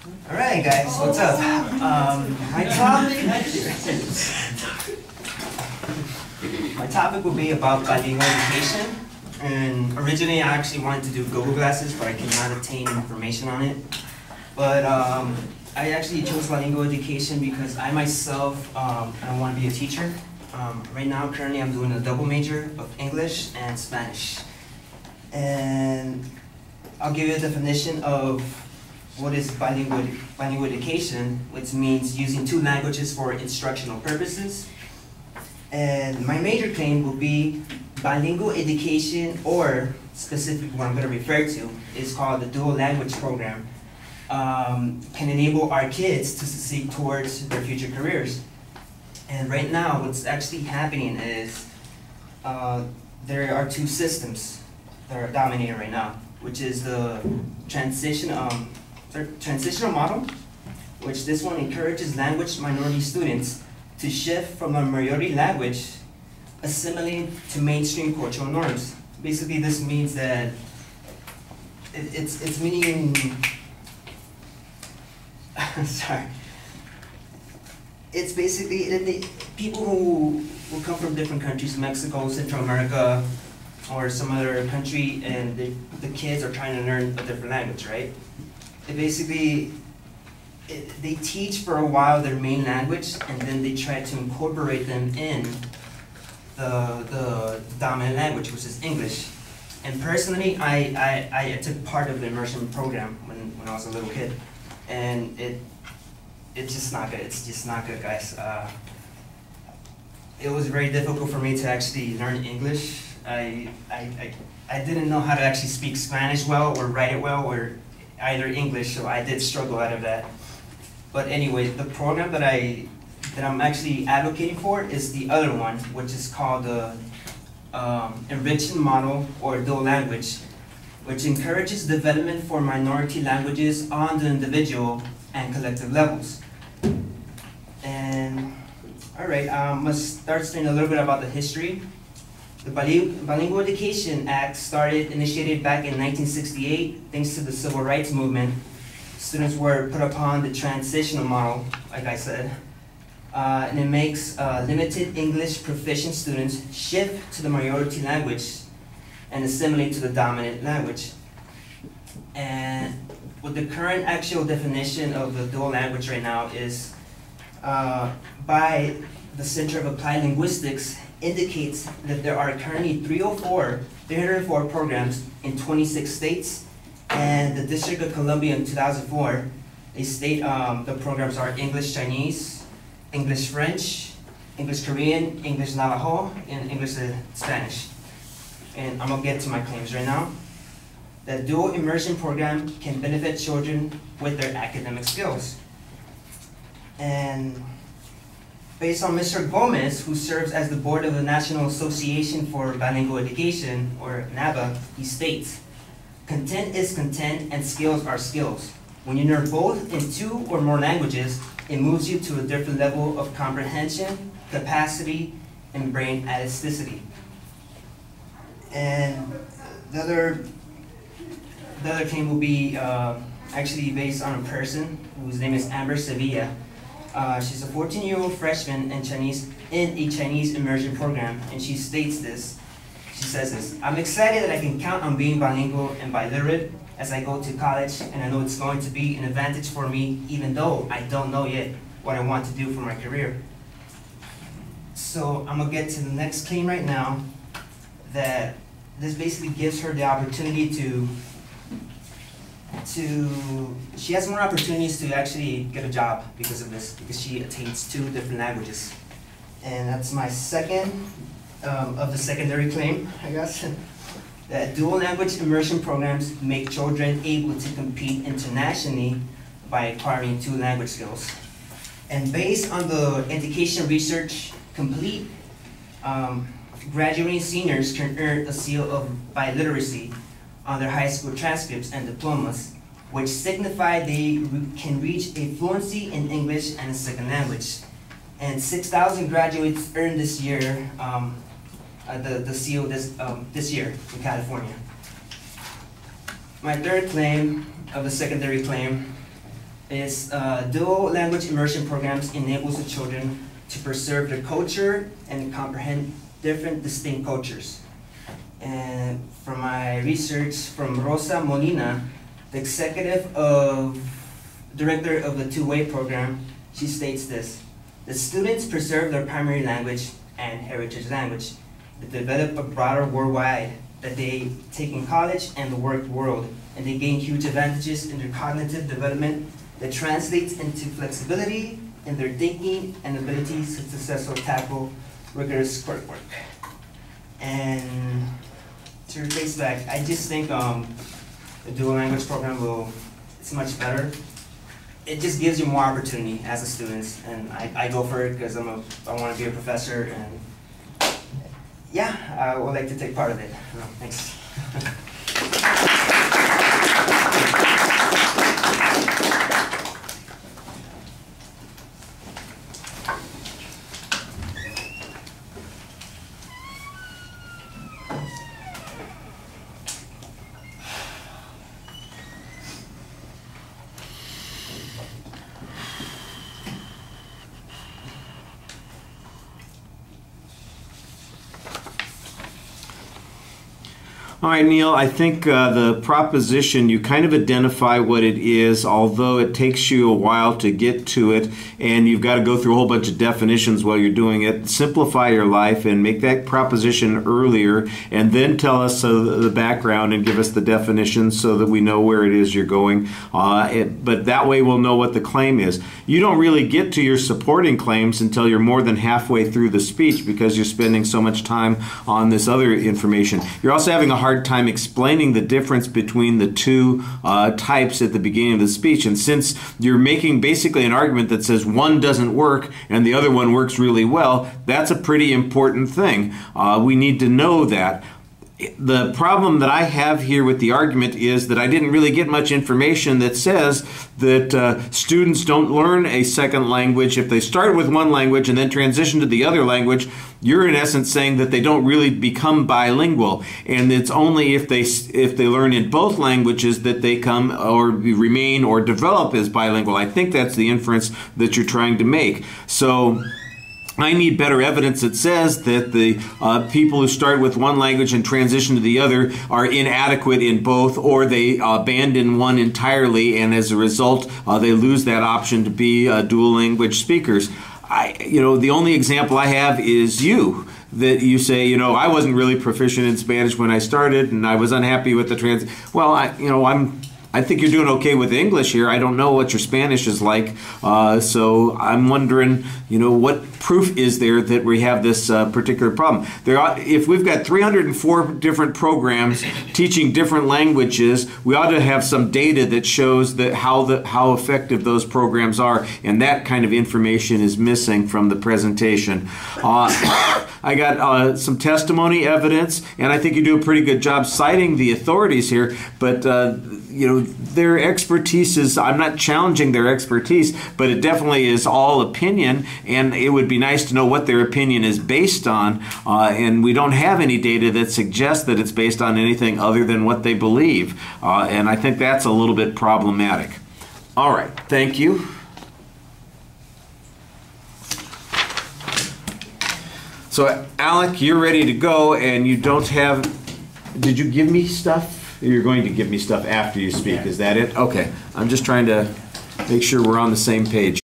Alright guys, what's up? My topic will be about bilingual education. And originally I actually wanted to do Google Glasses, but I cannot obtain information on it. But I actually chose bilingual education because I myself, I want to be a teacher. Right now, currently I'm doing a double major of English and Spanish. And I'll give you a definition of what is bilingual education, which means using two languages for instructional purposes. And my major claim will be bilingual education, or specifically what I'm going to refer to is called the dual language program, can enable our kids to succeed towards their future careers. And right now, what's actually happening is there are two systems that are dominating right now, which is the transitional model, which this one encourages language minority students to shift from a majority language, assimilating to mainstream cultural norms. Basically, this means that it's meaning, sorry. It's basically people who come from different countries, Mexico, Central America, or some other country, and the kids are trying to learn a different language, right? They teach for a while their main language, and then they try to incorporate them in the dominant language, which is English. And personally, I took part of the immersion program when I was a little kid, and it's just not good. It's just not good, guys. It was very difficult for me to actually learn English. I didn't know how to actually speak Spanish well or write it well, or either English, so I did struggle out of that. But anyway, the program that I'm actually advocating for is the other one, which is called the enrichment model, or dual language, which encourages development for minority languages on the individual and collective levels. And all right, I must start saying a little bit about the history. The Bilingual Education Act initiated back in 1968, thanks to the Civil Rights Movement. Students were put upon the transitional model, like I said, and it makes limited English proficient students shift to the majority language and assimilate to the dominant language. And what the current actual definition of the dual language right now is by the Center of Applied Linguistics, indicates that there are currently 304 programs in 26 states, and the District of Columbia in 2004, they state the programs are English Chinese, English French, English Korean, English Navajo, and English Spanish. And I'm gonna get to my claims right now. The dual immersion program can benefit children with their academic skills. And based on Mr. Gomez, who serves as the board of the National Association for Bilingual Education, or NABA, he states, "Content is content and skills are skills. When you learn both in 2 or more languages, it moves you to a different level of comprehension, capacity, and brain elasticity." And the other claim will be actually based on a person whose name is Amber Sevilla. She's a 14-year-old freshman in a Chinese immersion program, and she states this. She says this: "I'm excited that I can count on being bilingual and biliterate as I go to college, and I know it's going to be an advantage for me, even though I don't know yet what I want to do for my career." So I'm gonna get to the next claim right now, that this basically gives her the opportunity she has more opportunities to actually get a job because of this, because she attains 2 different languages. And that's my second of the secondary claim, I guess, that dual language immersion programs make children able to compete internationally by acquiring 2 language skills. And based on the education research complete, graduating seniors can earn a seal of biliteracy on their high school transcripts and diplomas, which signify they can reach a fluency in English and a second language. And 6,000 graduates earned this year the seal this year in California. My third claim of the secondary claim is dual language immersion programs enables the children to preserve their culture and comprehend different distinct cultures. And from my research from Rosa Molina, the director of the two-way program, she states this: the students preserve their primary language and heritage language. They develop a broader worldwide that they take in college and the work world, and they gain huge advantages in their cognitive development that translates into flexibility in their thinking and abilities to successfully tackle rigorous coursework. And to replace back, I just think the dual language program it's much better. It just gives you more opportunity as a student, and I go for it because I want to be a professor, and yeah, I would like to take part of it. Thanks. All right, Neil, I think the proposition, you kind of identify what it is, although it takes you a while to get to it, and you've got to go through a whole bunch of definitions while you're doing it. Simplify your life and make that proposition earlier, and then tell us the background and give us the definitions so that we know where it is you're going. But that way we'll know what the claim is. You don't really get to your supporting claims until you're more than halfway through the speech because you're spending so much time on this other information. You're also having a hard time explaining the difference between the two types at the beginning of the speech, and since you're making basically an argument that says one doesn't work and the other one works really well, that's a pretty important thing. We need to know that. The problem that I have here with the argument is that I didn't really get much information that says that students don't learn a second language. If they start with one language and then transition to the other language, you're in essence saying that they don't really become bilingual, and it's only if they learn in both languages that they come or remain or develop as bilingual. I think that's the inference that you're trying to make. So I need better evidence that says that the people who start with one language and transition to the other are inadequate in both, or they abandon one entirely, and as a result they lose that option to be dual language speakers. The only example I have is you. That you say, I wasn't really proficient in Spanish when I started, and I was unhappy with the Well, I think you're doing okay with English here. I don't know what your Spanish is like, so I'm wondering, what proof is there that we have this particular problem? If we've got 304 different programs teaching different languages, we ought to have some data that shows that how effective those programs are, and that kind of information is missing from the presentation. I got some testimony evidence, and I think you do a pretty good job citing the authorities here, but their expertise is, I'm not challenging their expertise, but it definitely is all opinion, and it would be nice to know what their opinion is based on, and we don't have any data that suggests that it's based on anything other than what they believe, and I think that's a little bit problematic. All right, thank you. So, Alec, you're ready to go, and you don't have, did you give me stuff? You're going to give me stuff after you speak, is that it? Okay, I'm just trying to make sure we're on the same page.